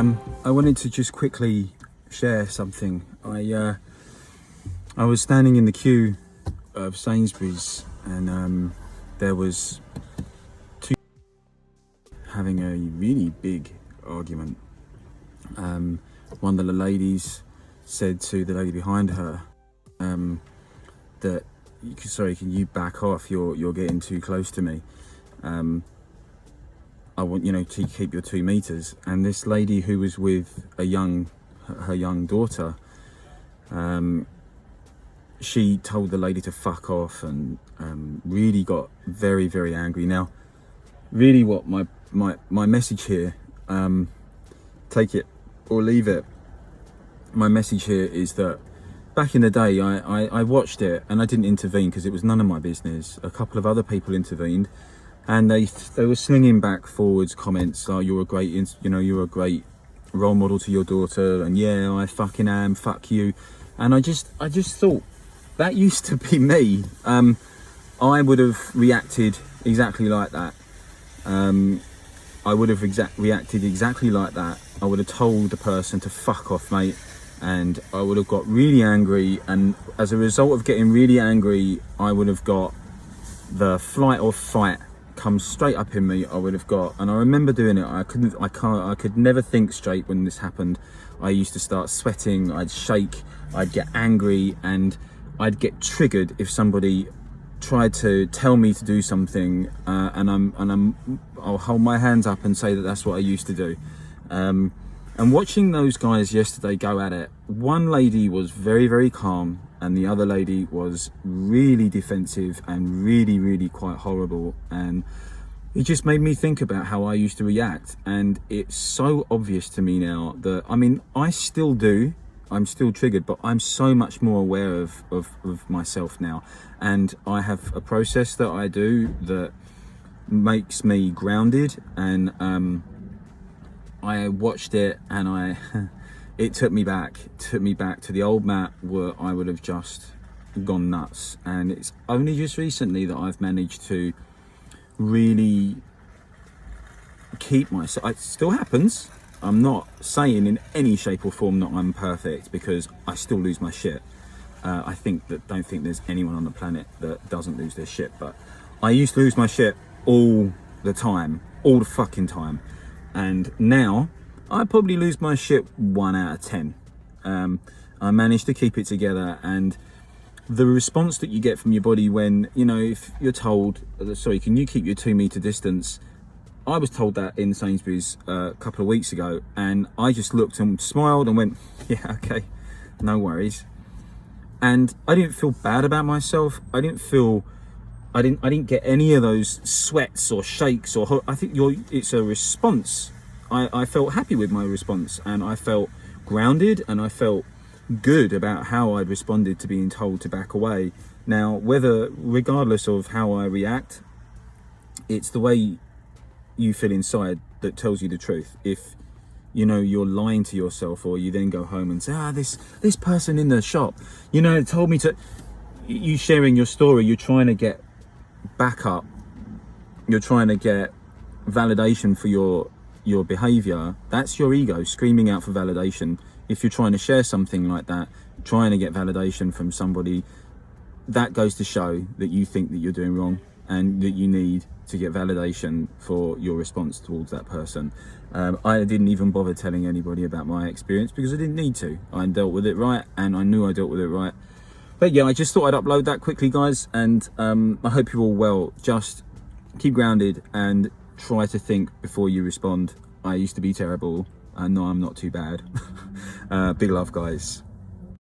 I wanted to just quickly share something. I was standing in the queue of Sainsbury's, and there was two having a really big argument. One of the ladies said to the lady behind her that, sorry, can you back off? You're getting too close to me. I want to keep your 2 meters. And this lady, who was with her young daughter, she told the lady to fuck off, and really got very, very angry. Now, really, what my message here, take it or leave it. My message here is that back in the day, I watched it and I didn't intervene because it was none of my business. A couple of other people intervened, and they were slinging back forwards comments like, you're a great role model to your daughter, and yeah, I fucking am, fuck you. And I just thought, that used to be me. I would have reacted exactly like that. I would have reacted exactly like that. I would have told the person to fuck off, mate, and I would have got really angry, and as a result of getting really angry, I would have got the flight or fight come straight up in me. I would have got, and I remember doing it. I could never think straight when this happened. I used to start sweating, I'd shake, I'd get angry, and I'd get triggered if somebody tried to tell me to do something, I'll hold my hands up and say that that's what I used to do. And watching those guys yesterday go at it, one lady was very, very calm, and the other lady was really defensive and really, really quite horrible. And it just made me think about how I used to react. And it's so obvious to me now that, I mean, I still do. I'm still triggered, but I'm so much more aware of myself now. And I have a process that I do that makes me grounded. And I watched it, and it took me back to the old Matt where I would have just gone nuts. And it's only just recently that I've managed to really keep myself. It still happens. I'm not saying in any shape or form that I'm perfect, because I still lose my shit. Don't think there's anyone on the planet that doesn't lose their shit, but I used to lose my shit all the time, all the fucking time. And now I probably lose my shit 1 out of 10. I managed to keep it together, and the response that you get from your body when, if you're told, sorry, can you keep your 2 meter distance? I was told that in Sainsbury's a couple of weeks ago, and I just looked and smiled and went, yeah, okay, no worries. And I didn't feel bad about myself. I didn't get any of those sweats or shakes or, I think it's a response. I felt happy with my response, and I felt grounded, and I felt good about how I'd responded to being told to back away. Now, regardless of how I react, it's the way you feel inside that tells you the truth. If you're lying to yourself, or you then go home and say, this person in the shop, told me to, you sharing your story, you're trying to get backup, you're trying to get validation for your behavior. That's your ego screaming out for validation. If you're trying to share something like that, trying to get validation from somebody, that goes to show that you think that you're doing wrong, and that you need to get validation for your response towards that person. I didn't even bother telling anybody about my experience because I didn't need to. I dealt with it right, and I knew I dealt with it right. But yeah, I just thought I'd upload that quickly, guys, and I hope you're all well. Just keep grounded and try to think before you respond. I used to be terrible, and no, I'm not too bad. Big love, guys.